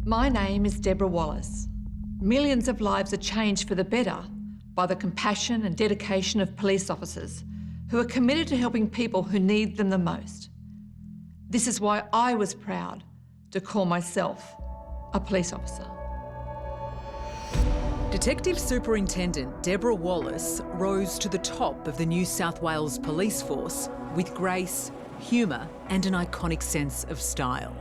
My name is Deborah Wallace. Millions of lives are changed for the better by the compassion and dedication of police officers who are committed to helping people who need them the most. This is why I was proud to call myself a police officer. Detective Superintendent Deborah Wallace rose to the top of the New South Wales Police Force with grace, humour and an iconic sense of style.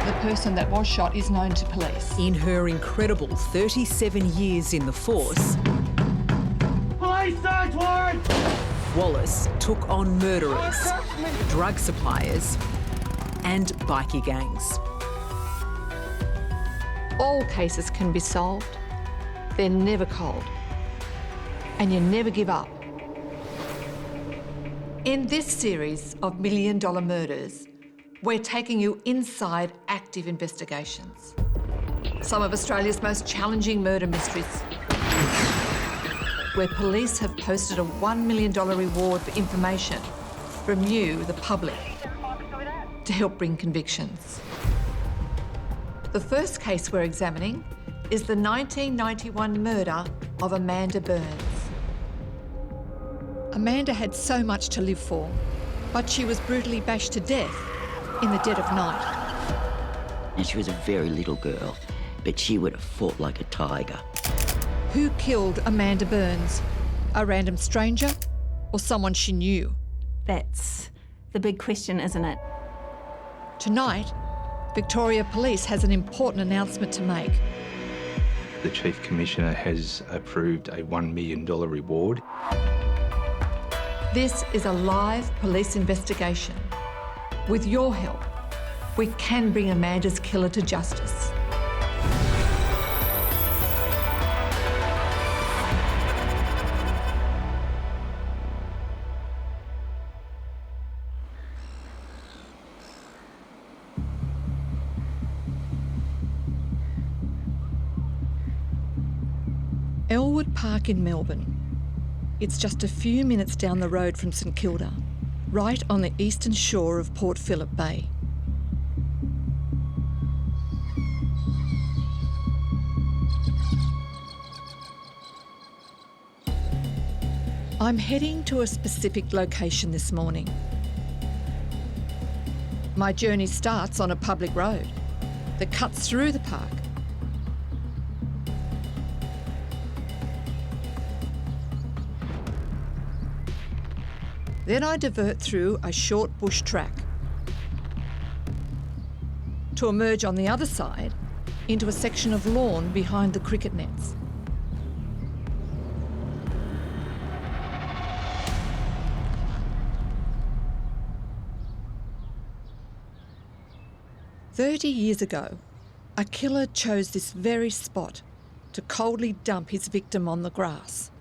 The person that was shot is known to police. In her incredible 37 years in the force, Police search warrant! Wallace took on murderers, drug suppliers and bikie gangs. All cases can be solved. They're never cold. And you never give up. In this series of million-dollar murders, we're taking you inside active investigations. Some of Australia's most challenging murder mysteries, where police have posted a $1 million reward for information from you, the public, to help bring convictions. The first case we're examining is the 1991 murder of Amanda Byrnes. Amanda had so much to live for, but she was brutally bashed to death in the dead of night. And she was a very little girl, but she would have fought like a tiger. Who killed Amanda Byrnes? A random stranger or someone she knew? That's the big question, isn't it? Tonight, Victoria Police has an important announcement to make. The Chief Commissioner has approved a $1 million reward. This is a live police investigation. With your help, we can bring Amanda's killer to justice. Elwood Park in Melbourne. It's just a few minutes down the road from St Kilda, right on the eastern shore of Port Phillip Bay. I'm heading to a specific location this morning. My journey starts on a public road that cuts through the park. Then I divert through a short bush track to emerge on the other side into a section of lawn behind the cricket nets. "30 years ago, a killer chose this very spot to coldly dump his victim on the grass.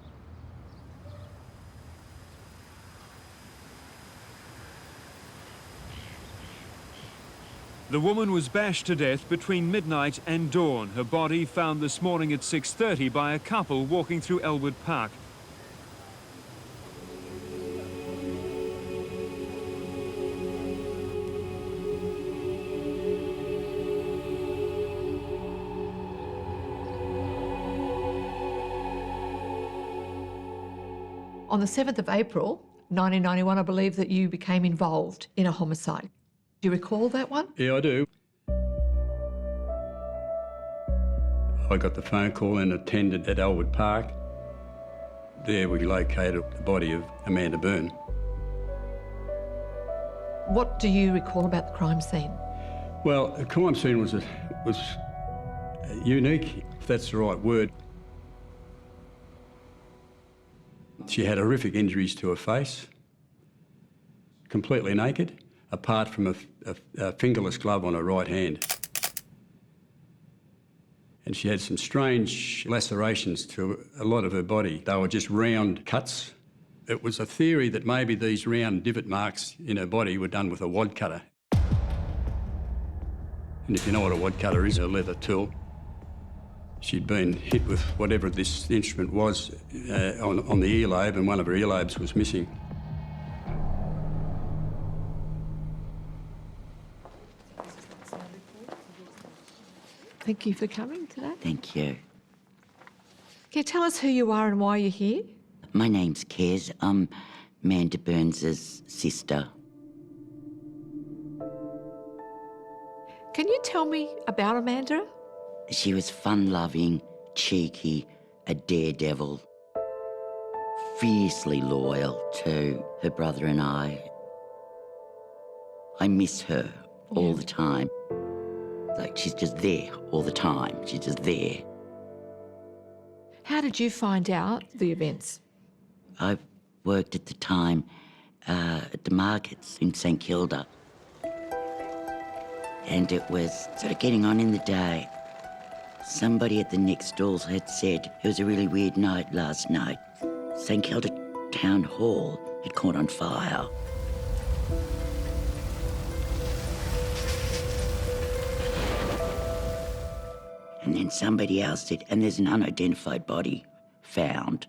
The woman was bashed to death between midnight and dawn. Her body found this morning at 6:30 by a couple walking through Elwood Park. On the 7th of April, 1991, I believe that you became involved in a homicide. Do you recall that one? Yeah, I do. I got the phone call and attended at Elwood Park. There we located the body of Amanda Byrnes. What do you recall about the crime scene? Well, the crime scene was unique, if that's the right word. She had horrific injuries to her face, completely naked, apart from a fingerless glove on her right hand. And she had some strange lacerations to a lot of her body. They were just round cuts. It was a theory that maybe these round divot marks in her body were done with a wad cutter. And if you know what a wad cutter is, a leather tool. She'd been hit with whatever this instrument was on the earlobe, and one of her earlobes was missing. Thank you for coming today. Thank you. Can you tell us who you are and why you're here? My name's Kez. I'm Amanda Byrnes' sister. Can you tell me about Amanda? She was fun-loving, cheeky, a daredevil, fiercely loyal to her brother and I. I miss her all the time. Like, she's just there all the time. She's just there. How did you find out the events? I worked at the time at the markets in St Kilda. And it was sort of getting on in the day. Somebody at the next stalls had said it was a really weird night last night. St Kilda Town Hall had caught on fire. And then somebody else said, and there's an unidentified body found.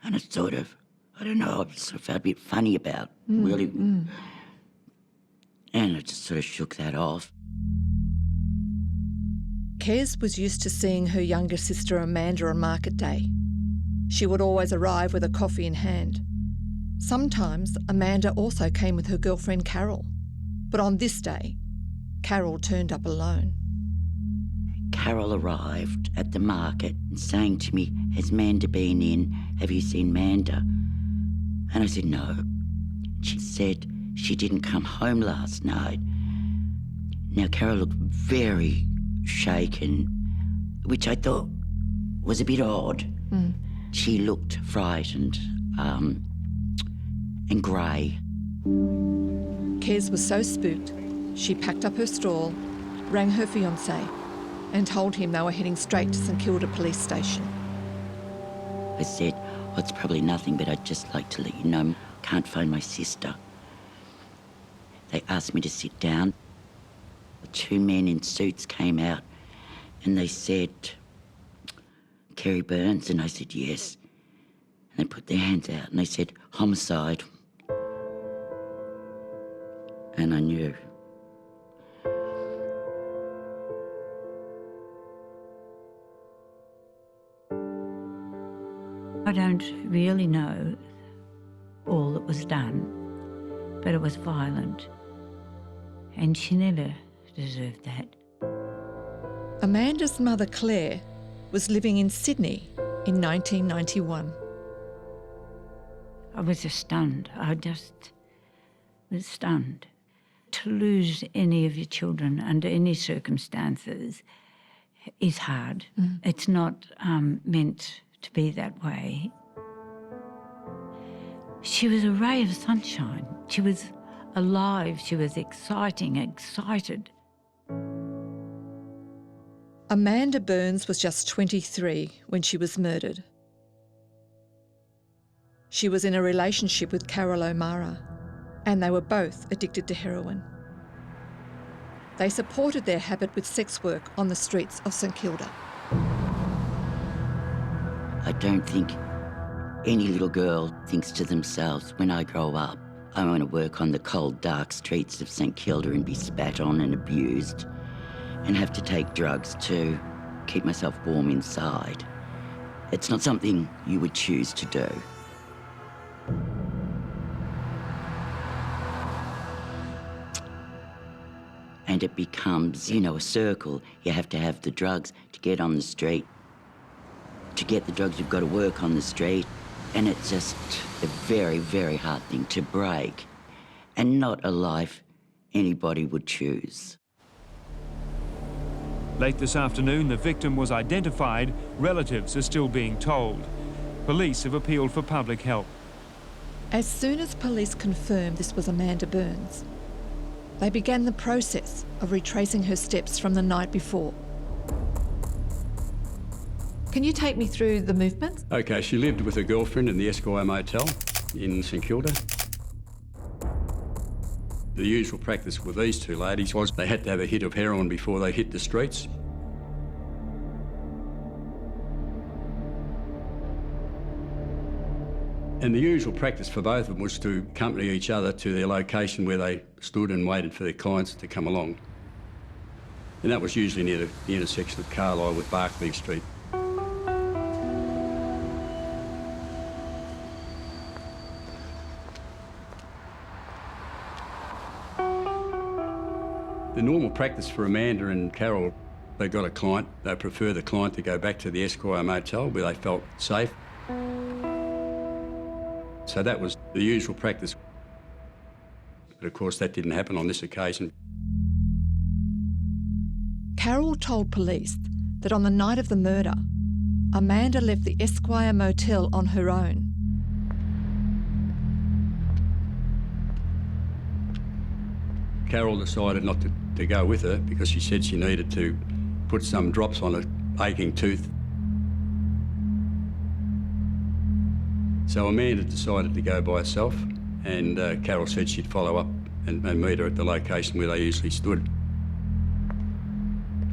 And it sort of, I don't know, I sort of felt a bit funny about really. And I just sort of shook that off. Kez was used to seeing her younger sister Amanda on market day. She would always arrive with a coffee in hand. Sometimes Amanda also came with her girlfriend Carol. But on this day, Carol turned up alone. Carol arrived at the market saying to me, "Has Amanda been in? Have you seen Amanda?" And I said, "No." She said she didn't come home last night. Now, Carol looked very shaken, which I thought was a bit odd. She looked frightened and grey. Kez was so spooked, she packed up her stall, rang her fiancé and told him they were heading straight to St Kilda Police Station. I said, "Oh, it's probably nothing, but I'd just like to let you know I can't find my sister." They asked me to sit down. Two men in suits came out and they said, "Kerry Byrnes?" And I said, "Yes." And they put their hands out and they said, "Homicide." And I knew. I don't really know all that was done, but it was violent, and she never deserved that. Amanda's mother, Claire, was living in Sydney in 1991. I was just stunned. I just was stunned. To lose any of your children under any circumstances is hard. It's not meant to be that way. She was a ray of sunshine. She was alive. She was excited. Amanda Byrnes was just 23 when she was murdered. She was in a relationship with Carol O'Mara, and they were both addicted to heroin. They supported their habit with sex work on the streets of St Kilda. I don't think any little girl thinks to themselves, when I grow up, I want to work on the cold, dark streets of St Kilda and be spat on and abused and have to take drugs to keep myself warm inside. It's not something you would choose to do. And it becomes, a circle. You have to have the drugs to get on the street. To get the drugs, you've got to work on the street. And it's just a very, very hard thing to break. And not a life anybody would choose. Late this afternoon, the victim was identified. Relatives are still being told. Police have appealed for public help. As soon as police confirmed this was Amanda Byrnes, they began the process of retracing her steps from the night before. Can you take me through the movements? Okay, she lived with her girlfriend in the Esquire Motel in St Kilda. The usual practice with these two ladies was they had to have a hit of heroin before they hit the streets. And the usual practice for both of them was to accompany each other to their location where they stood and waited for their clients to come along. And that was usually near the intersection of Carlisle with Barclay Street. The normal practice for Amanda and Carol, they got a client, they prefer the client to go back to the Esquire Motel where they felt safe. So that was the usual practice. But of course that didn't happen on this occasion. Carol told police that on the night of the murder, Amanda left the Esquire Motel on her own. Carol decided not to go with her because she said she needed to put some drops on an aching tooth. So Amanda decided to go by herself, and Carol said she'd follow up and meet her at the location where they usually stood.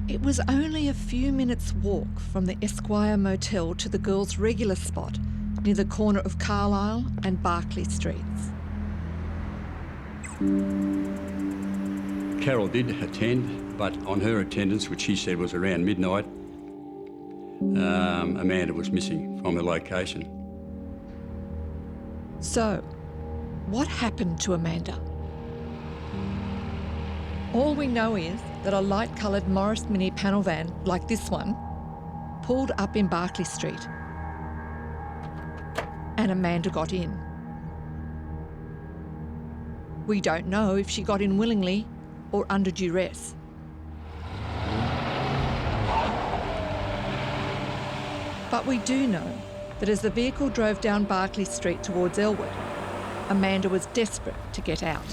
It was only a few minutes' walk from the Esquire Motel to the girls' regular spot near the corner of Carlisle and Barclay Streets. Carol did attend, but on her attendance, which she said was around midnight, Amanda was missing from the location. So, what happened to Amanda? All we know is that a light-coloured Morris Mini panel van, like this one, pulled up in Barclay Street. And Amanda got in. We don't know if she got in willingly or under duress. But we do know that as the vehicle drove down Barclay Street towards Elwood, Amanda was desperate to get out.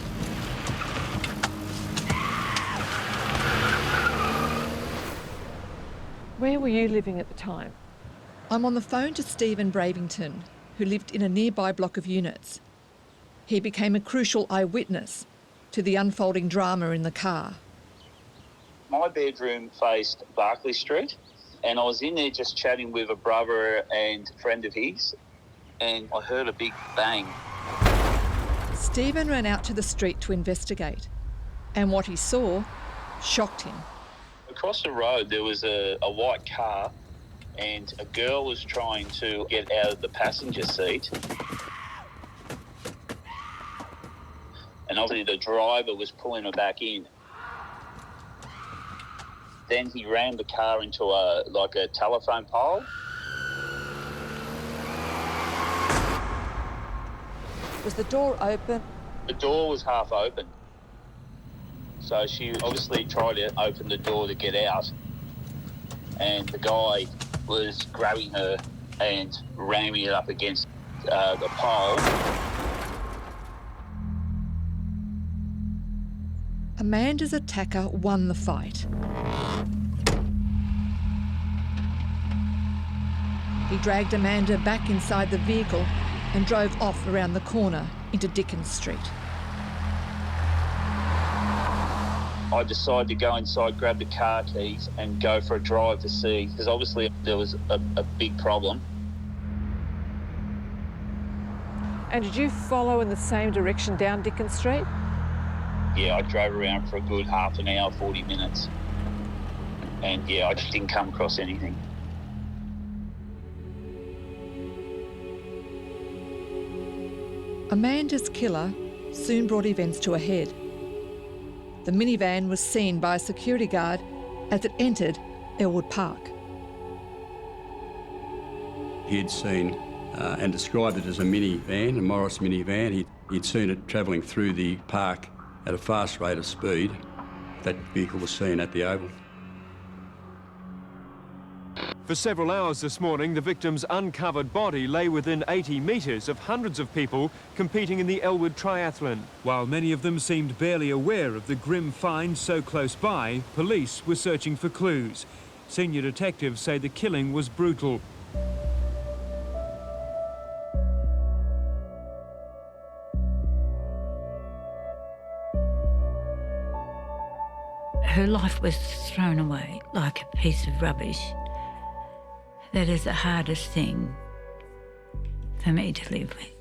Where were you living at the time? I'm on the phone to Stephen Bravington, who lived in a nearby block of units. He became a crucial eyewitness to the unfolding drama in the car. My bedroom faced Barclay Street, and I was in there just chatting with a brother and friend of his, and I heard a big bang. Stephen ran out to the street to investigate, and what he saw shocked him. Across the road there was a white car, and a girl was trying to get out of the passenger seat. And obviously the driver was pulling her back in. Then he rammed the car into a telephone pole. Was the door open? The door was half open. So she obviously tried to open the door to get out. And the guy was grabbing her and ramming it up against the pole. Amanda's attacker won the fight. He dragged Amanda back inside the vehicle and drove off around the corner into Dickens Street. I decided to go inside, grab the car keys and go for a drive to see, because obviously there was a big problem. And did you follow in the same direction down Dickens Street? Yeah, I drove around for a good half an hour, 40 minutes. And yeah, I just didn't come across anything. Amanda's killer soon brought events to a head. The minivan was seen by a security guard as it entered Elwood Park. He had seen and described it as a minivan, a Morris minivan. He'd seen it travelling through the park at a fast rate of speed. That vehicle was seen at the Oval. For several hours this morning, the victim's uncovered body lay within 80 metres of hundreds of people competing in the Elwood Triathlon. While many of them seemed barely aware of the grim find so close by, police were searching for clues. Senior detectives say the killing was brutal. Her life was thrown away like a piece of rubbish. That is the hardest thing for me to live with.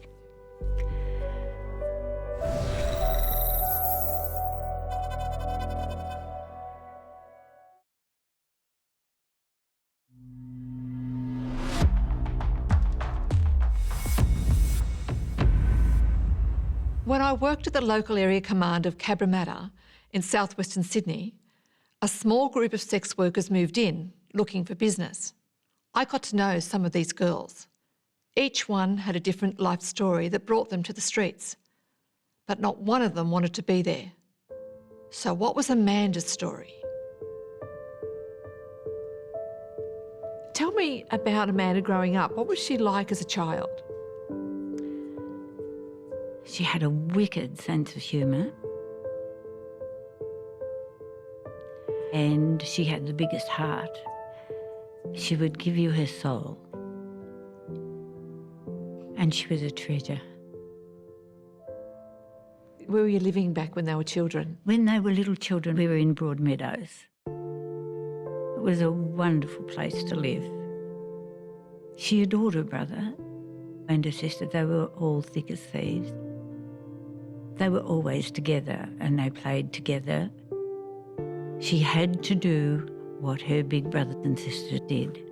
When I worked at the local area command of Cabramatta in southwestern Sydney, a small group of sex workers moved in looking for business. I got to know some of these girls. Each one had a different life story that brought them to the streets, but not one of them wanted to be there. So what was Amanda's story? Tell me about Amanda growing up. What was she like as a child? She had a wicked sense of humour. And she had the biggest heart. She would give you her soul. And she was a treasure. Where were you living back when they were children? When they were little children, we were in Broadmeadows. It was a wonderful place to live. She adored her brother and her sister. They were all thick as thieves. They were always together and they played together. She had to do what her big brothers and sisters did.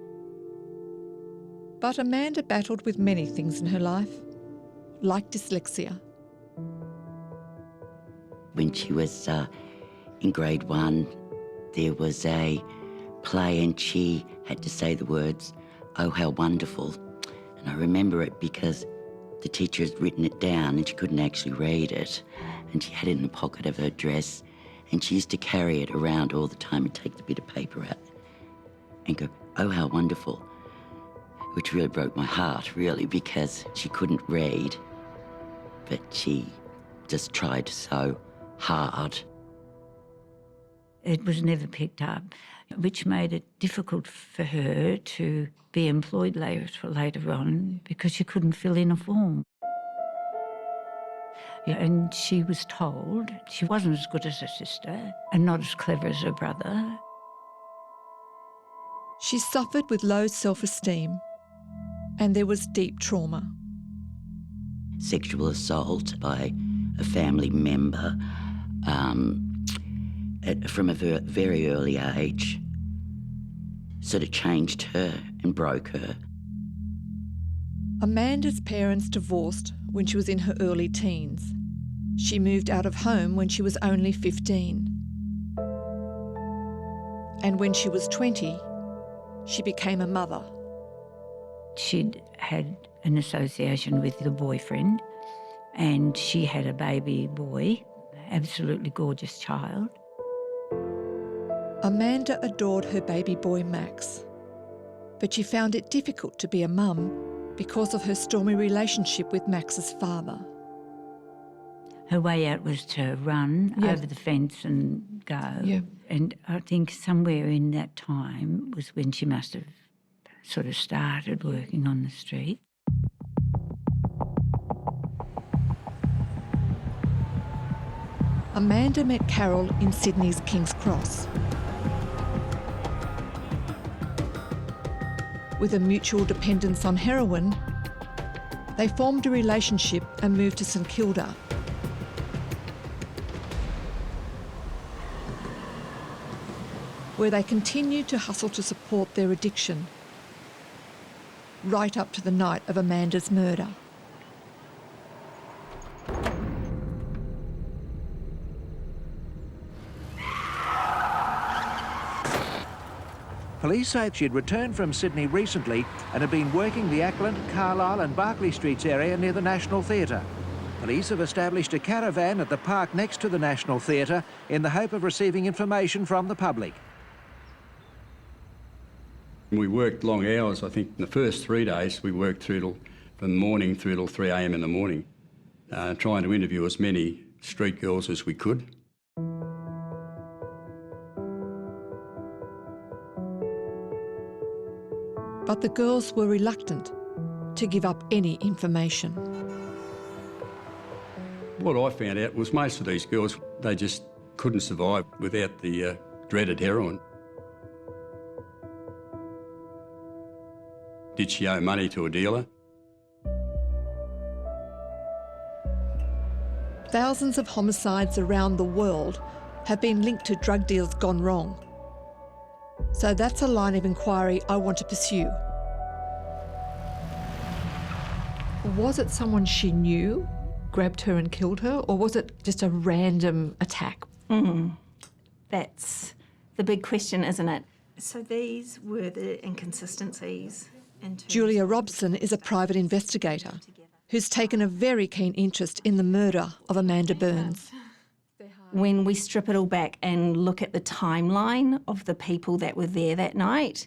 But Amanda battled with many things in her life, like dyslexia. When she was in grade 1, there was a play and she had to say the words, "Oh, how wonderful." And I remember it because the teacher had written it down and she couldn't actually read it. And she had it in the pocket of her dress and she used to carry it around all the time and take the bit of paper out and go, "Oh, how wonderful," which really broke my heart, really, because she couldn't read, but she just tried so hard. It was never picked up, which made it difficult for her to be employed later on because she couldn't fill in a form. And she was told she wasn't as good as her sister and not as clever as her brother. She suffered with low self-esteem and there was deep trauma. Sexual assault by a family member from a very early age sort of changed her and broke her. Amanda's parents divorced when she was in her early teens. She moved out of home when she was only 15. And when she was 20, she became a mother. She'd had an association with the boyfriend and she had a baby boy, absolutely gorgeous child. Amanda adored her baby boy Max, but she found it difficult to be a mum because of her stormy relationship with Max's father. Her way out was to run over the fence and go. Yeah. And I think somewhere in that time was when she must have sort of started working on the street. Amanda met Carol in Sydney's King's Cross. With a mutual dependence on heroin, they formed a relationship and moved to St Kilda. Where they continued to hustle to support their addiction, right up to the night of Amanda's murder. Police say she'd returned from Sydney recently and had been working the Ackland, Carlisle and Barclay Streets area near the National Theatre. Police have established a caravan at the park next to the National Theatre in the hope of receiving information from the public. We worked long hours. I think in the first 3 days we worked from morning through till 3 a.m. in the morning, trying to interview as many street girls as we could. But the girls were reluctant to give up any information. What I found out was most of these girls, they just couldn't survive without the dreaded heroin. Did she owe money to a dealer? Thousands of homicides around the world have been linked to drug deals gone wrong. So that's a line of inquiry I want to pursue. Was it someone she knew grabbed her and killed her, or was it just a random attack? That's the big question, isn't it? So these were the inconsistencies. Julia Robson is a private investigator who's taken a very keen interest in the murder of Amanda Byrnes. When we strip it all back and look at the timeline of the people that were there that night,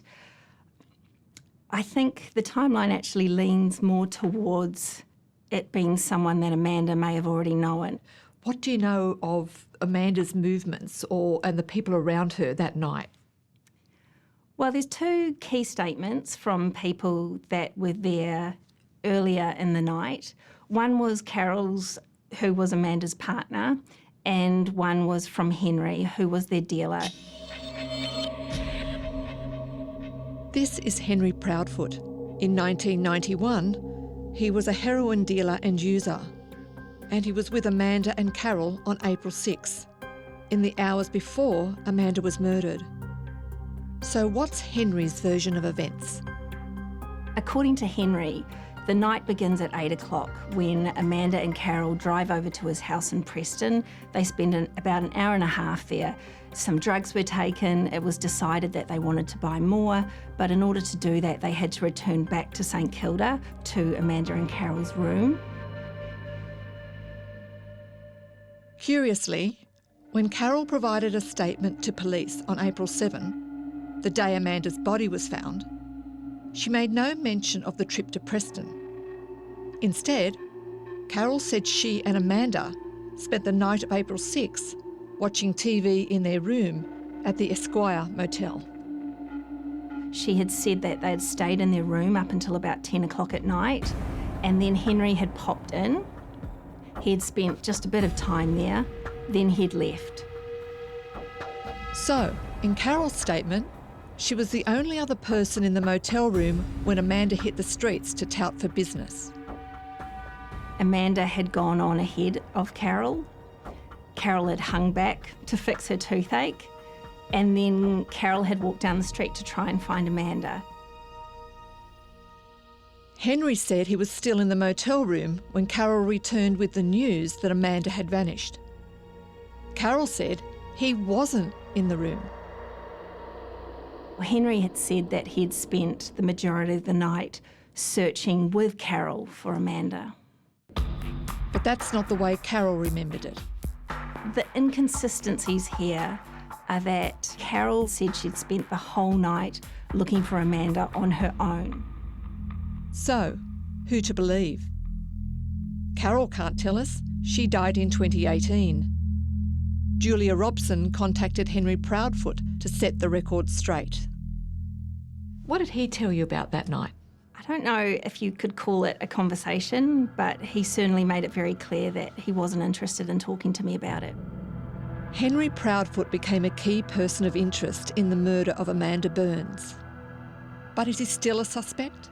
I think the timeline actually leans more towards it being someone that Amanda may have already known. What do you know of Amanda's movements and the people around her that night? Well, there's two key statements from people that were there earlier in the night. One was Carol's, who was Amanda's partner, and one was from Henry, who was their dealer. This is Henry Proudfoot. In 1991, he was a heroin dealer and user, and he was with Amanda and Carol on April 6, in the hours before Amanda was murdered. So what's Henry's version of events? According to Henry, the night begins at 8 o'clock when Amanda and Carol drive over to his house in Preston. They spend about an hour and a half there. Some drugs were taken. It was decided that they wanted to buy more, but in order to do that, they had to return back to St Kilda to Amanda and Carol's room. Curiously, when Carol provided a statement to police on April 7, the day Amanda's body was found, she made no mention of the trip to Preston. Instead, Carol said she and Amanda spent the night of April 6 watching TV in their room at the Esquire Motel. She had said that they'd stayed in their room up until about 10 o'clock at night, and then Henry had popped in. He'd spent just a bit of time there, then he'd left. So, in Carol's statement, she was the only other person in the motel room when Amanda hit the streets to tout for business. Amanda had gone on ahead of Carol. Carol had hung back to fix her toothache, and then Carol had walked down the street to try and find Amanda. Henry said he was still in the motel room when Carol returned with the news that Amanda had vanished. Carol said he wasn't in the room. Henry had said that he had spent the majority of the night searching with Carol for Amanda. But that's not the way Carol remembered it. The inconsistencies here are that Carol said she'd spent the whole night looking for Amanda on her own. So, who to believe? Carol can't tell us. She died in 2018. Julia Robson contacted Henry Proudfoot to set the record straight. What did he tell you about that night? I don't know if you could call it a conversation, but he certainly made it very clear that he wasn't interested in talking to me about it. Henry Proudfoot became a key person of interest in the murder of Amanda Byrnes. But is he still a suspect?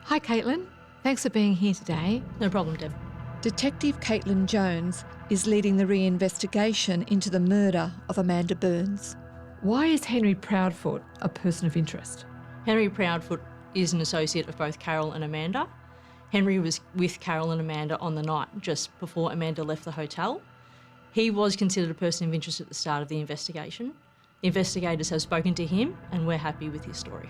Hi, Caitlin. Thanks for being here today. No problem, Deb. Detective Caitlin Jones is leading the reinvestigation into the murder of Amanda Byrnes. Why is Henry Proudfoot a person of interest? Henry Proudfoot is an associate of both Carol and Amanda. Henry was with Carol and Amanda on the night just before Amanda left the hotel. He was considered a person of interest at the start of the investigation. The investigators have spoken to him and we're happy with his story.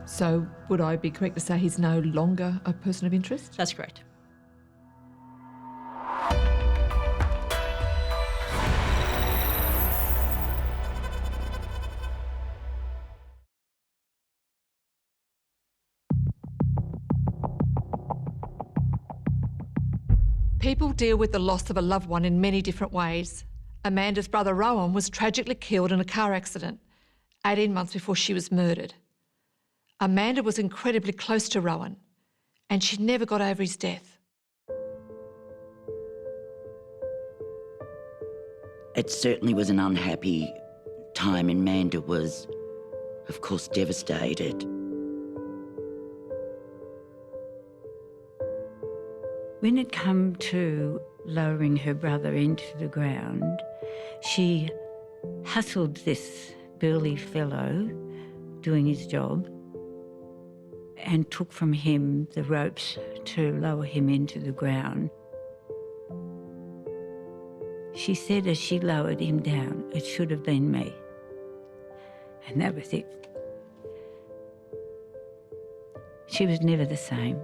So would I be correct to say he's no longer a person of interest? That's correct. People deal with the loss of a loved one in many different ways. Amanda's brother Rowan was tragically killed in a car accident 18 months before she was murdered. Amanda was incredibly close to Rowan, and she never got over his death. It certainly was an unhappy time, and Amanda was, of course, devastated. When it came to lowering her brother into the ground, she hustled this burly fellow doing his job and took from him the ropes to lower him into the ground. She said as she lowered him down, it should have been me. And that was it. She was never the same.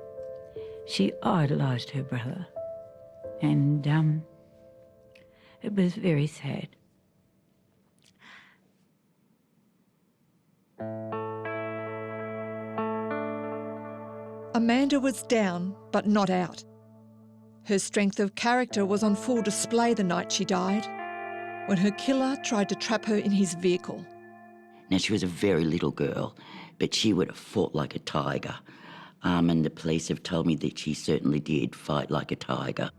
She idolised her brother. And it was very sad. Amanda was down, but not out. Her strength of character was on full display the night she died, when her killer tried to trap her in his vehicle. Now, she was a very little girl, but she would have fought like a tiger. And the police have told me that she certainly did fight like a tiger.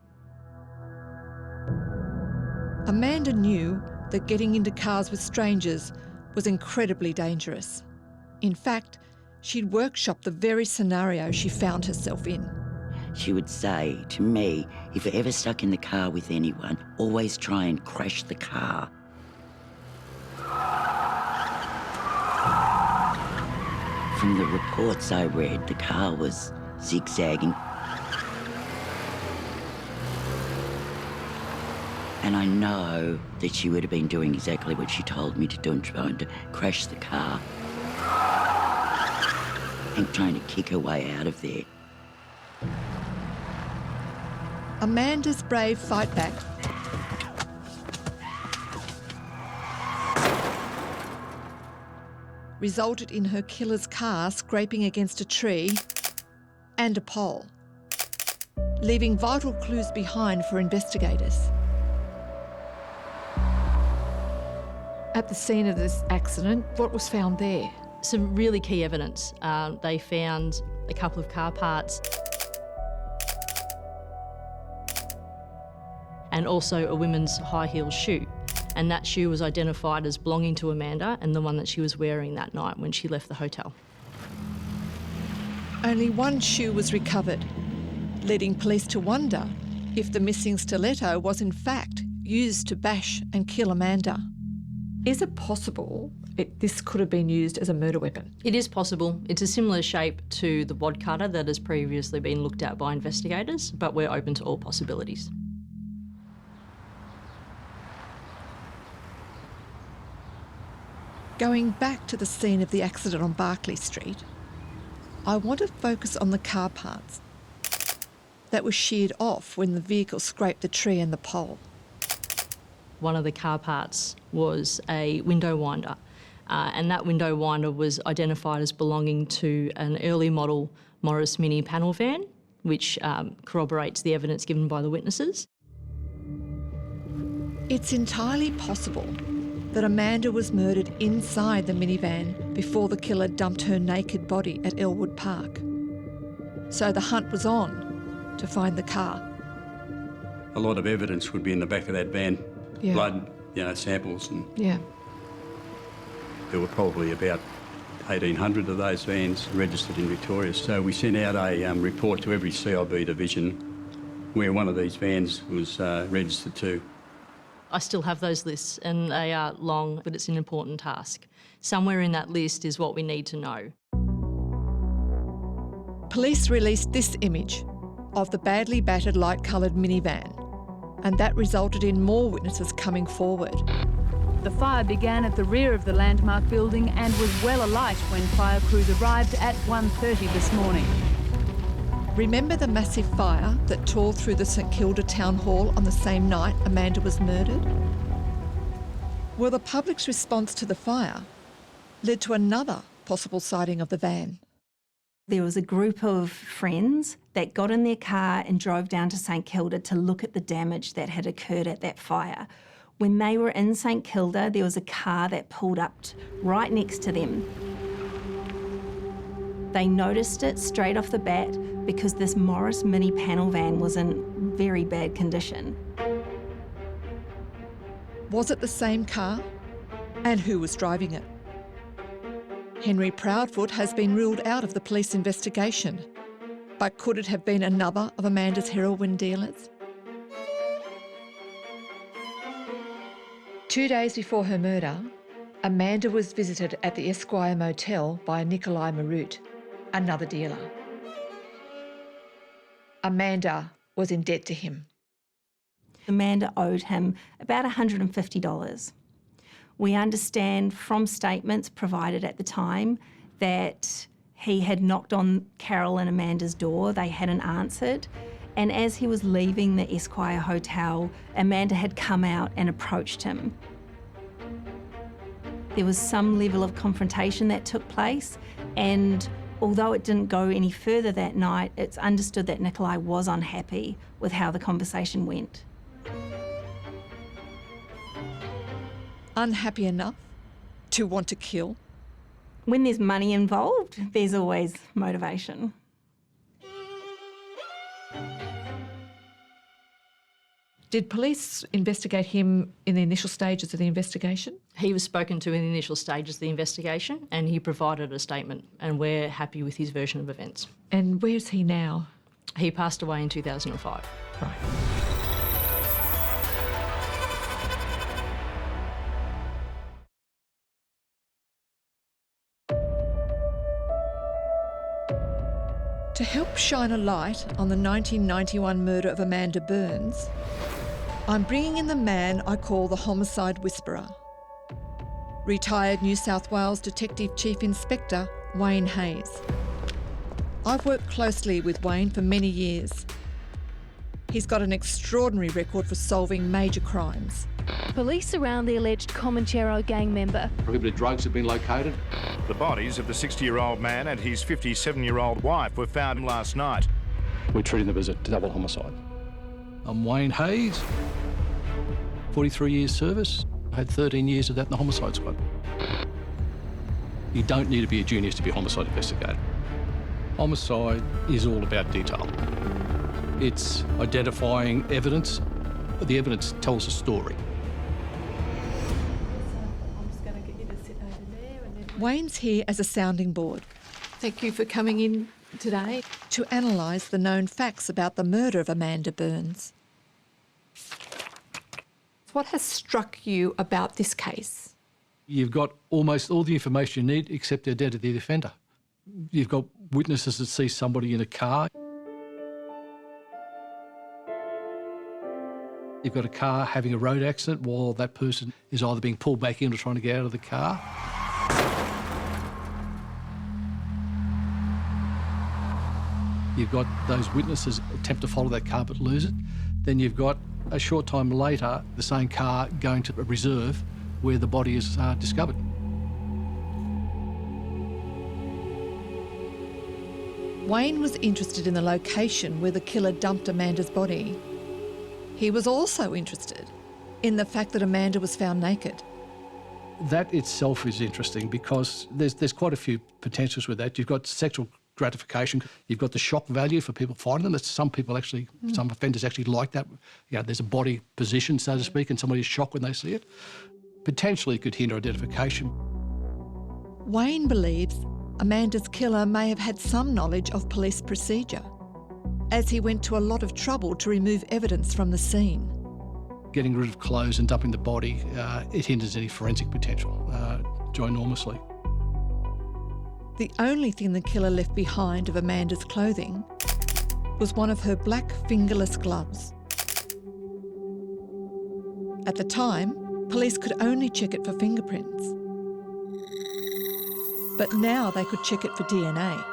Amanda knew that getting into cars with strangers was incredibly dangerous. In fact, she'd workshopped the very scenario she found herself in. She would say to me, if you're ever stuck in the car with anyone, always try and crash the car. From the reports I read, the car was zigzagging. And I know that she would have been doing exactly what she told me to do, and trying to crash the car and trying to kick her way out of there. Amanda's brave fight back resulted in her killer's car scraping against a tree and a pole, leaving vital clues behind for investigators. At the scene of this accident, what was found there? Some really key evidence. They found a couple of car parts and also a women's high heel shoe. And that shoe was identified as belonging to Amanda and the one that she was wearing that night when she left the hotel. Only one shoe was recovered, leading police to wonder if the missing stiletto was in fact used to bash and kill Amanda. Is it possible this could have been used as a murder weapon? It is possible. It's a similar shape to the wad cutter that has previously been looked at by investigators, but we're open to all possibilities. Going back to the scene of the accident on Barclay Street, I want to focus on the car parts that were sheared off when the vehicle scraped the tree and the pole. One of the car parts was a window winder, and that window winder was identified as belonging to an early model Morris Mini panel van, which corroborates the evidence given by the witnesses. It's entirely possible that Amanda was murdered inside the minivan before the killer dumped her naked body at Elwood Park. So the hunt was on to find the car. A lot of evidence would be in the back of that van. Yeah. Blood, samples. And yeah. There were probably about 1,800 of those vans registered in Victoria. So we sent out a report to every CIB division where one of these vans was registered to. I still have those lists and they are long, but it's an important task. Somewhere in that list is what we need to know. Police released this image of the badly battered light-coloured minivan, and that resulted in more witnesses coming forward. The fire began at the rear of the landmark building and was well alight when fire crews arrived at 1:30 this morning. Remember the massive fire that tore through the St Kilda town hall on the same night Amanda was murdered? Well, the public's response to the fire led to another possible sighting of the van. There was a group of friends that got in their car and drove down to St Kilda to look at the damage that had occurred at that fire. When they were in St Kilda, there was a car that pulled up right next to them. They noticed it straight off the bat because this Morris Mini panel van was in very bad condition. Was it the same car? And who was driving it? Henry Proudfoot has been ruled out of the police investigation, but could it have been another of Amanda's heroin dealers? 2 days before her murder, Amanda was visited at the Esquire Motel by Nikolai Marut, another dealer. Amanda was in debt to him. Amanda owed him about $150. We understand from statements provided at the time that he had knocked on Carol and Amanda's door. They hadn't answered. And as he was leaving the Esquire Hotel, Amanda had come out and approached him. There was some level of confrontation that took place, and although it didn't go any further that night, it's understood that Nikolai was unhappy with how the conversation went. Unhappy enough to want to kill? When there's money involved, there's always motivation. Did police investigate him in the initial stages of the investigation? He was spoken to in the initial stages of the investigation and he provided a statement, and we're happy with his version of events. And where's he now? He passed away in 2005. Right. To help shine a light on the 1991 murder of Amanda Byrnes, I'm bringing in the man I call the homicide whisperer. Retired New South Wales Detective Chief Inspector Wayne Hayes. I've worked closely with Wayne for many years. He's got an extraordinary record for solving major crimes. Police surround the alleged Comanchero gang member. Prohibited drugs have been located. The bodies of the 60-year-old man and his 57-year-old wife were found last night. We're treating them as a double homicide. I'm Wayne Hayes, 43 years service. I had 13 years of that in the homicide squad. You don't need to be a genius to be a homicide investigator. Homicide is all about detail. It's identifying evidence, but the evidence tells a story. Wayne's here as a sounding board. Thank you for coming in today to analyse the known facts about the murder of Amanda Byrnes. What has struck you about this case? You've got almost all the information you need except the identity of the offender. You've got witnesses that see somebody in a car. You've got a car having a road accident while that person is either being pulled back in or trying to get out of the car. You've got those witnesses attempt to follow that car but lose it. Then you've got, a short time later, the same car going to a reserve where the body is discovered. Wayne was interested in the location where the killer dumped Amanda's body. He was also interested in the fact that Amanda was found naked. That itself is interesting because there's quite a few potentials with that. You've got sexual gratification. You've got the shock value for people finding them. That some people actually, some offenders actually like that. You know, there's a body position, so to speak, and somebody's shocked when they see it. Potentially could hinder identification. Wayne believes Amanda's killer may have had some knowledge of police procedure, as he went to a lot of trouble to remove evidence from the scene. Getting rid of clothes and dumping the body, it hinders any forensic potential ginormously. The only thing the killer left behind of Amanda's clothing was one of her black fingerless gloves. At the time, police could only check it for fingerprints. But now they could check it for DNA.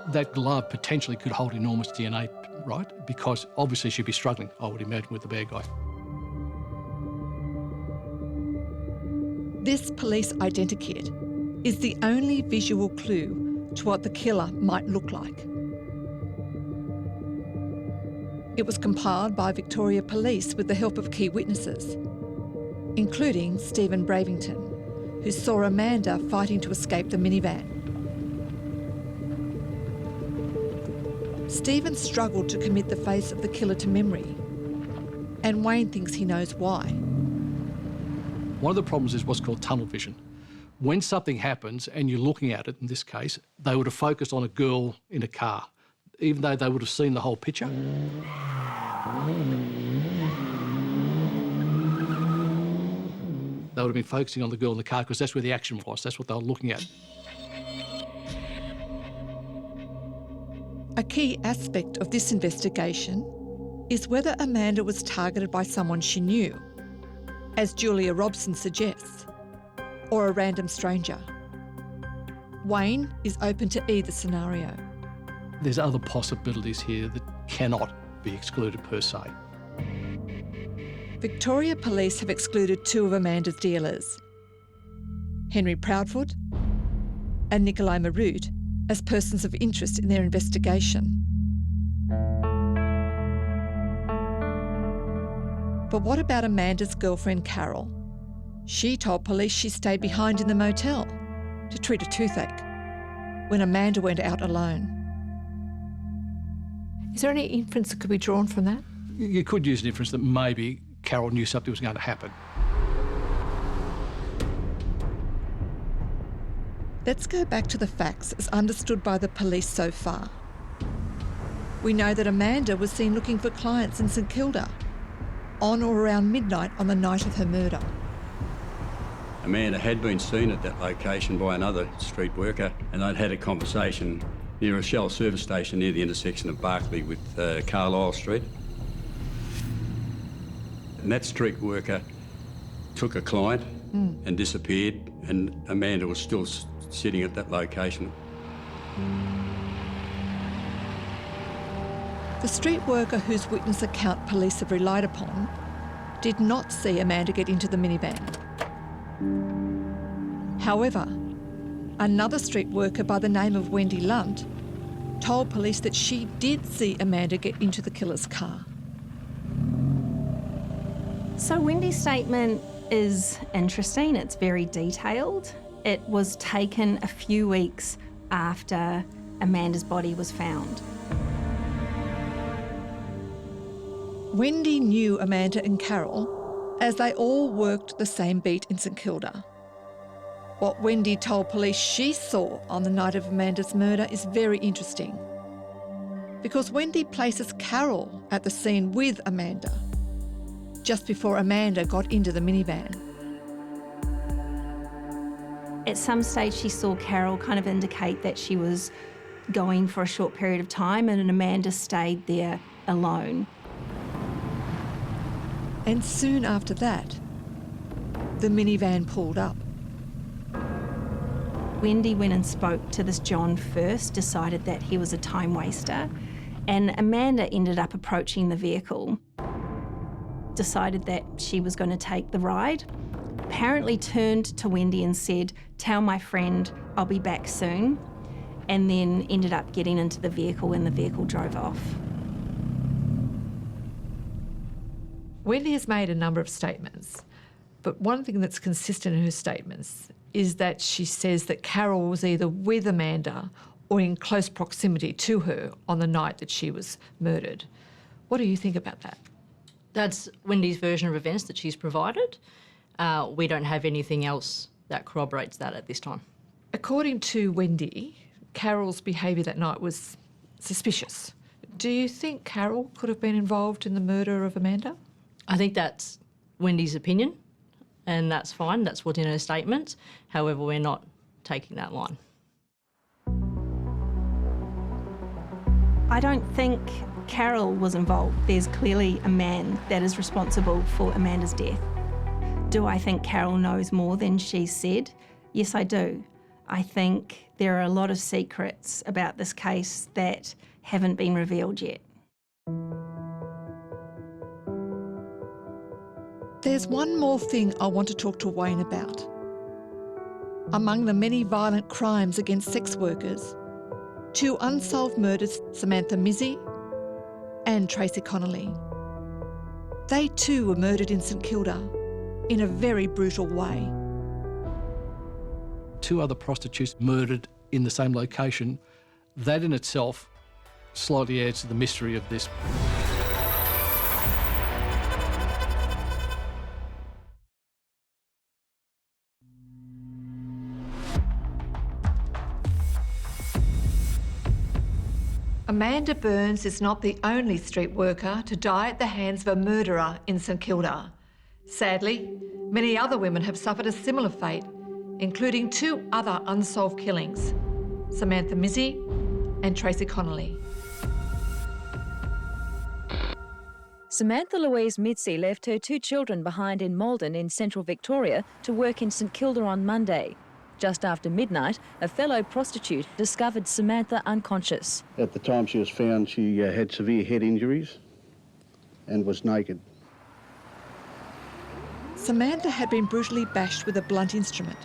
That glove potentially could hold enormous DNA, right? Because obviously she'd be struggling, I would imagine, with the bad guy. This police identikit is the only visual clue to what the killer might look like. It was compiled by Victoria Police with the help of key witnesses, including Stephen Bravington, who saw Amanda fighting to escape the minivan. Stephen struggled to commit the face of the killer to memory, and Wayne thinks he knows why. One of the problems is what's called tunnel vision. When something happens and you're looking at it, in this case, they would have focused on a girl in a car, even though they would have seen the whole picture. They would have been focusing on the girl in the car because that's where the action was, that's what they were looking at. A key aspect of this investigation is whether Amanda was targeted by someone she knew, as Julia Robson suggests, or a random stranger. Wayne is open to either scenario. There's other possibilities here that cannot be excluded per se. Victoria Police have excluded 2 of Amanda's dealers, Henry Proudfoot and Nikolai Marut, as persons of interest in their investigation. But what about Amanda's girlfriend, Carol? She told police she stayed behind in the motel to treat a toothache when Amanda went out alone. Is there any inference that could be drawn from that? You could use an inference that maybe Carol knew something was going to happen. Let's go back to the facts as understood by the police so far. We know that Amanda was seen looking for clients in St Kilda on or around midnight on the night of her murder. Amanda had been seen at that location by another street worker, and they'd had a conversation near a Shell service station near the intersection of Barclay with Carlisle Street. And that street worker took a client and disappeared, and Amanda was still sitting at that location. The street worker whose witness account police have relied upon did not see Amanda get into the minivan. However, another street worker by the name of Wendy Lunt told police that she did see Amanda get into the killer's car. So Wendy's statement is interesting. It's very detailed. It was taken a few weeks after Amanda's body was found. Wendy knew Amanda and Carol as they all worked the same beat in St Kilda. What Wendy told police she saw on the night of Amanda's murder is very interesting, because Wendy places Carol at the scene with Amanda just before Amanda got into the minivan. At some stage she saw Carol kind of indicate that she was going for a short period of time, and Amanda stayed there alone. And soon after that, the minivan pulled up. Wendy went and spoke to this John first, decided that he was a time waster, and Amanda ended up approaching the vehicle, decided that she was going to take the ride, apparently turned to Wendy and said, "Tell my friend I'll be back soon," and then ended up getting into the vehicle and the vehicle drove off. Wendy has made a number of statements, but one thing that's consistent in her statements is that she says that Carol was either with Amanda or in close proximity to her on the night that she was murdered. What do you think about that? That's Wendy's version of events that she's provided. We don't have anything else that corroborates that at this time. According to Wendy, Carol's behaviour that night was suspicious. Do you think Carol could have been involved in the murder of Amanda? I think that's Wendy's opinion, and that's fine. That's what's in her statement. However, we're not taking that line. I don't think Carol was involved. There's clearly a man that is responsible for Amanda's death. Do I think Carol knows more than she said? Yes, I do. I think there are a lot of secrets about this case that haven't been revealed yet. There's one more thing I want to talk to Wayne about. Among the many violent crimes against sex workers, 2 unsolved murders, Samantha Mizzi and Tracy Connolly. They too were murdered in St Kilda in a very brutal way. 2 other prostitutes murdered in the same location. That in itself slightly adds to the mystery of this. Amanda Byrnes is not the only street worker to die at the hands of a murderer in St Kilda. Sadly, many other women have suffered a similar fate, including 2 other unsolved killings, Samantha Mizzi and Tracy Connolly. Samantha Louise Mitzi left her 2 children behind in Malden in central Victoria to work in St Kilda on Monday. Just after midnight, a fellow prostitute discovered Samantha unconscious. At the time she was found, she had severe head injuries and was naked. Samantha had been brutally bashed with a blunt instrument,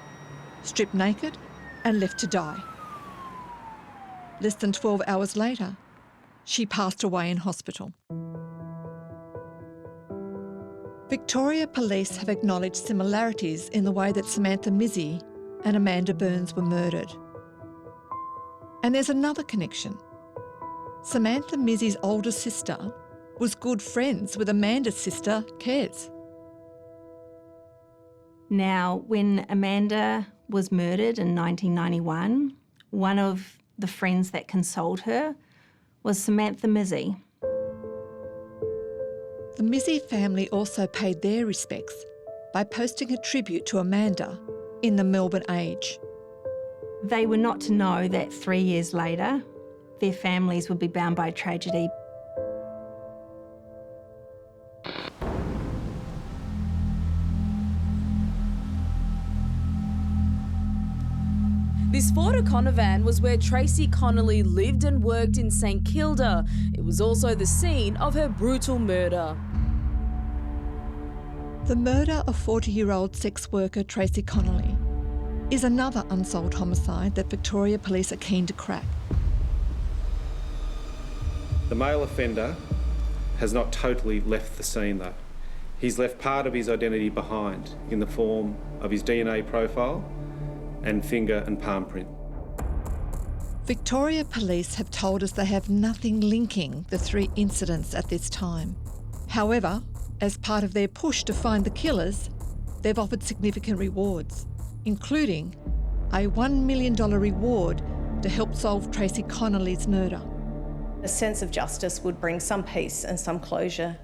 stripped naked and left to die. Less than 12 hours later, she passed away in hospital. Victoria Police have acknowledged similarities in the way that Samantha Mizzi and Amanda Byrnes were murdered. And there's another connection. Samantha Mizzi's older sister was good friends with Amanda's sister, Kez. Now, when Amanda was murdered in 1991, one of the friends that consoled her was Samantha Mizzi. The Mizzi family also paid their respects by posting a tribute to Amanda in the Melbourne Age. They were not to know that 3 years later, their families would be bound by tragedy. This Ford O'Connor van was where Tracy Connolly lived and worked in St Kilda. It was also the scene of her brutal murder. The murder of 40-year-old sex worker Tracy Connolly is another unsolved homicide that Victoria Police are keen to crack. The male offender has not totally left the scene though. He's left part of his identity behind in the form of his DNA profile and finger and palm print. Victoria Police have told us they have nothing linking the 3 incidents at this time. However, as part of their push to find the killers, they've offered significant rewards, including a $1 million reward to help solve Tracy Connolly's murder. A sense of justice would bring some peace and some closure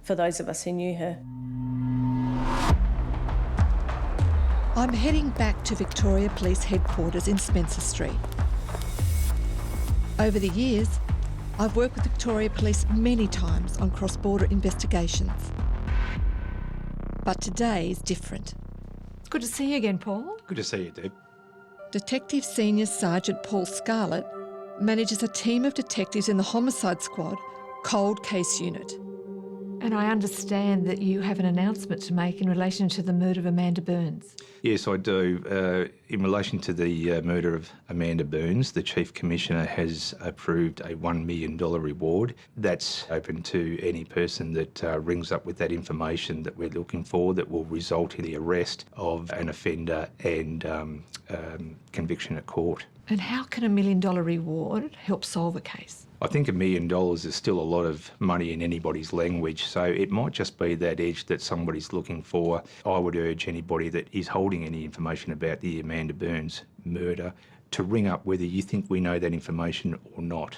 for those of us who knew her. I'm heading back to Victoria Police Headquarters in Spencer Street. Over the years, I've worked with Victoria Police many times on cross-border investigations. But today is different. Good to see you again, Paul. Good to see you, Deb. Detective Senior Sergeant Paul Scarlett manages a team of detectives in the Homicide Squad Cold Case Unit. And I understand that you have an announcement to make in relation to the murder of Amanda Byrnes. Yes, I do. In relation to the murder of Amanda Byrnes, the Chief Commissioner has approved a $1 million reward. That's open to any person that rings up with that information that we're looking for that will result in the arrest of an offender and conviction at court. And how can a $1 million reward help solve a case? I think $1 million is still a lot of money in anybody's language, so it might just be that edge that somebody's looking for. I would urge anybody that is holding any information about the Amanda Byrnes murder to ring up whether you think we know that information or not.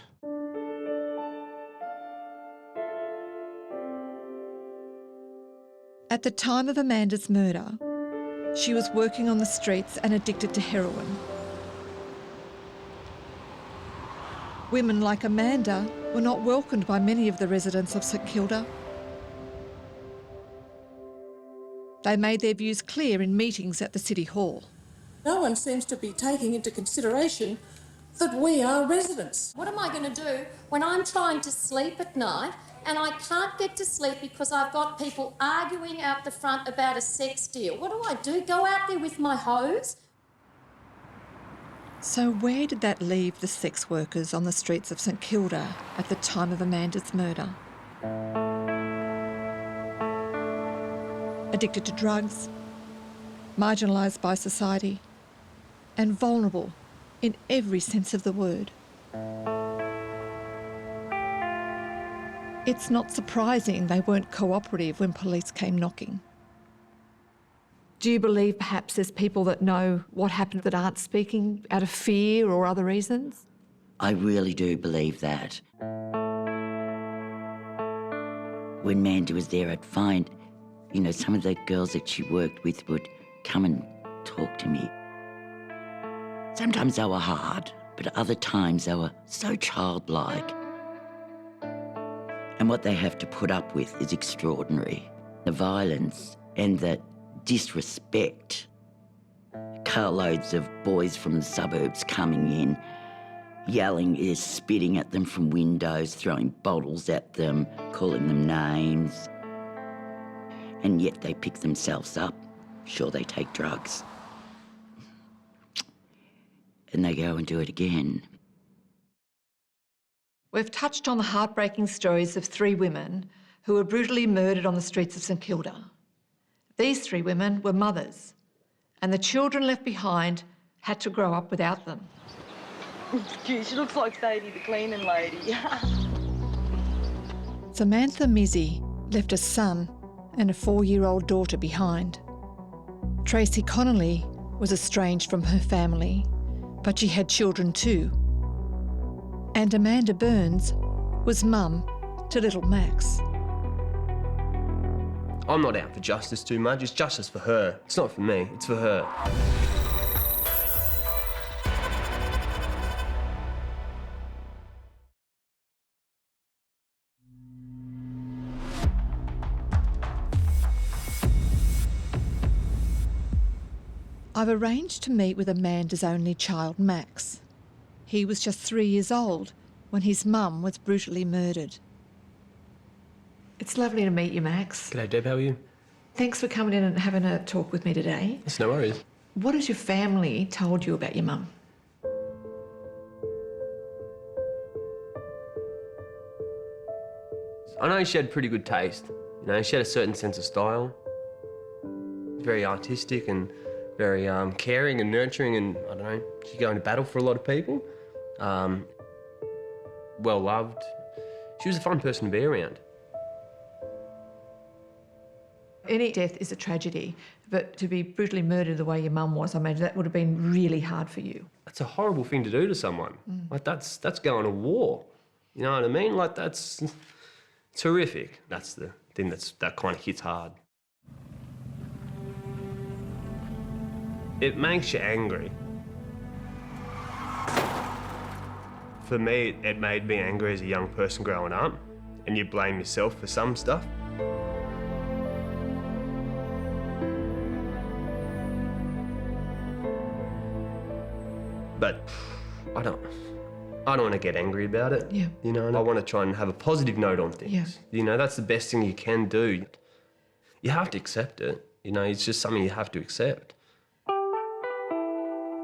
At the time of Amanda's murder, she was working on the streets and addicted to heroin. Women like Amanda were not welcomed by many of the residents of St Kilda. They made their views clear in meetings at the City Hall. No one seems to be taking into consideration that we are residents. What am I going to do when I'm trying to sleep at night and I can't get to sleep because I've got people arguing out the front about a sex deal? What do? Go out there with my hose? So where did that leave the sex workers on the streets of St Kilda at the time of Amanda's murder? Addicted to drugs, marginalised by society, and vulnerable in every sense of the word. It's not surprising they weren't cooperative when police came knocking. Do you believe perhaps there's people that know what happened that aren't speaking out of fear or other reasons? I really do believe that. When Amanda was there, I'd find, some of the girls that she worked with would come and talk to me. Sometimes they were hard, but other times they were so childlike. And what they have to put up with is extraordinary. The violence and the disrespect. Carloads of boys from the suburbs coming in, yelling, spitting at them from windows, throwing bottles at them, calling them names. And yet they pick themselves up. Sure, they take drugs. And they go and do it again. We've touched on the heartbreaking stories of 3 women who were brutally murdered on the streets of St Kilda. These 3 women were mothers, and the children left behind had to grow up without them. She looks like Sadie, the cleaning lady. Samantha Mizzi left a son and a 4-year-old daughter behind. Tracy Connolly was estranged from her family, but she had children too. And Amanda Byrnes was mum to little Max. I'm not out for justice too much. It's justice for her. It's not for me, it's for her. I've arranged to meet with Amanda's only child, Max. He was just 3 years old when his mum was brutally murdered. It's lovely to meet you, Max. G'day, Deb, how are you? Thanks for coming in and having a talk with me today. It's no worries. What has your family told you about your mum? I know she had pretty good taste. You know, she had a certain sense of style. Very artistic and very caring and nurturing, and I don't know, she'd go into battle for a lot of people. Well loved. She was a fun person to be around. Any death is a tragedy, but to be brutally murdered the way your mum was, I imagine that would have been really hard for you. That's a horrible thing to do to someone. Like that's going to war. You know what I mean? Like it's horrific. That's the thing that kind of hits hard. It makes you angry. For me, it made me angry as a young person growing up, and you blame yourself for some stuff. But I don't want to get angry about it. Yeah. You know, and I want to try and have a positive note on things. Yeah. You know, that's the best thing you can do. You have to accept it. You know, it's just something you have to accept.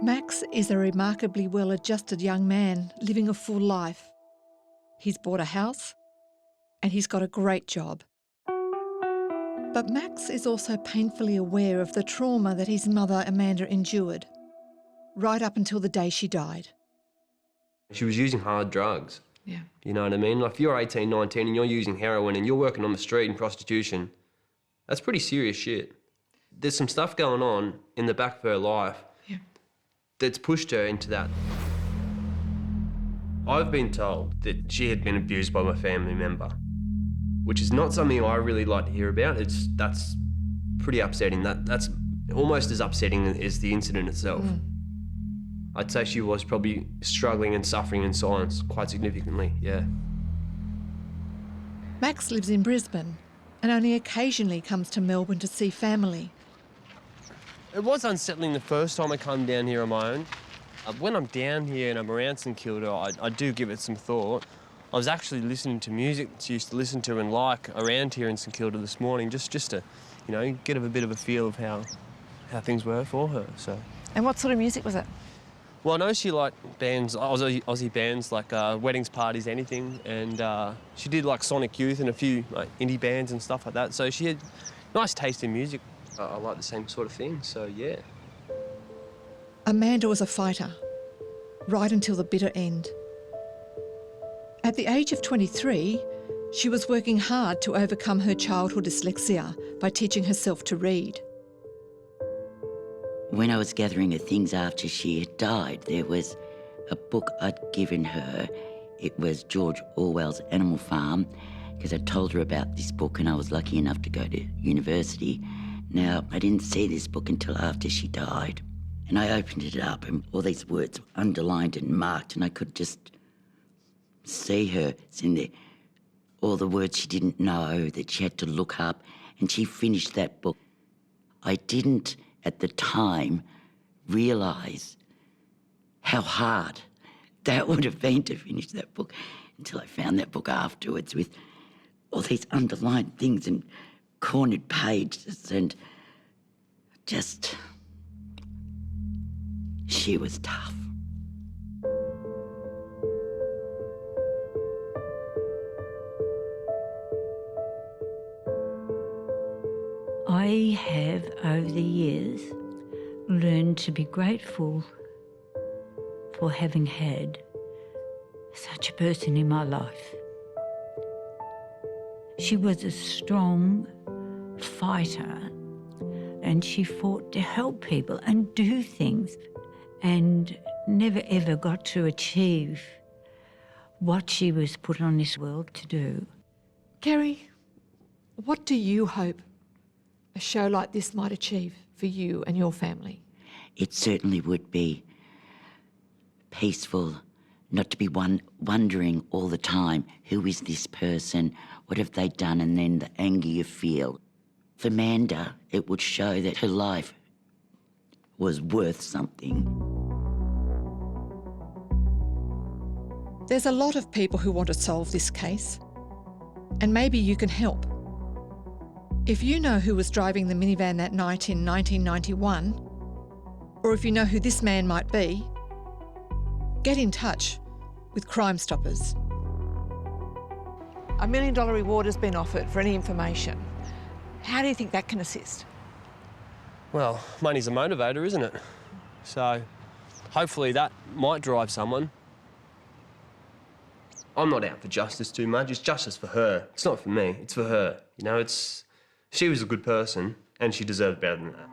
Max is a remarkably well-adjusted young man living a full life. He's bought a house and he's got a great job. But Max is also painfully aware of the trauma that his mother, Amanda, endured, right up until the day she died. She was using hard drugs. Yeah. You know what I mean? Like if you're 18, 19 and you're using heroin and you're working on the street in prostitution, that's pretty serious shit. There's some stuff going on in the back of her life that's pushed her into that. I've been told that she had been abused by my family member, which is not something I really like to hear about. That's pretty upsetting. That's almost as upsetting as the incident itself. I'd say she was probably struggling and suffering in silence quite significantly, yeah. Max lives in Brisbane and only occasionally comes to Melbourne to see family. It was unsettling the first time I come down here on my own. When I'm down here and I'm around St Kilda, I do give it some thought. I was actually listening to music that she used to listen to and like around here in St Kilda this morning, just to, you know, get a bit of a feel of how things were for her. So. And what sort of music was it? Well, I know she liked bands, Aussie bands like weddings, parties, anything, and she did like Sonic Youth and a few like indie bands and stuff like that. So she had nice taste in music. I like the same sort of thing, so yeah. Amanda was a fighter, right until the bitter end. At the age of 23, she was working hard to overcome her childhood dyslexia by teaching herself to read. When I was gathering her things after she had died, there was a book I'd given her. It was George Orwell's Animal Farm, because I told her about this book and I was lucky enough to go to university. Now, I didn't see this book until after she died. And I opened it up and all these words were underlined and marked and I could just see her sitting there, all the words she didn't know that she had to look up, and she finished that book. I didn't, at the time, realise how hard that would have been to finish that book until I found that book afterwards with all these underlined things and cornered pages and just... She was tough. I have, over the years, learned to be grateful for having had such a person in my life. She was a strong fighter, and she fought to help people and do things, and never ever got to achieve what she was put on this world to do. Kerry, what do you hope a show like this might achieve for you and your family? It certainly would be peaceful, not to be wondering all the time, who is this person, what have they done, and then the anger you feel. For Amanda, it would show that her life was worth something. There's a lot of people who want to solve this case, and maybe you can help. If you know who was driving the minivan that night in 1991, or if you know who this man might be, get in touch with Crime Stoppers. $1 million reward has been offered for any information. How do you think that can assist? Well, money's a motivator, isn't it? So hopefully that might drive someone. I'm not out for justice too much. It's justice for her. It's not for me. It's for her. You know, she was a good person and she deserved better than that.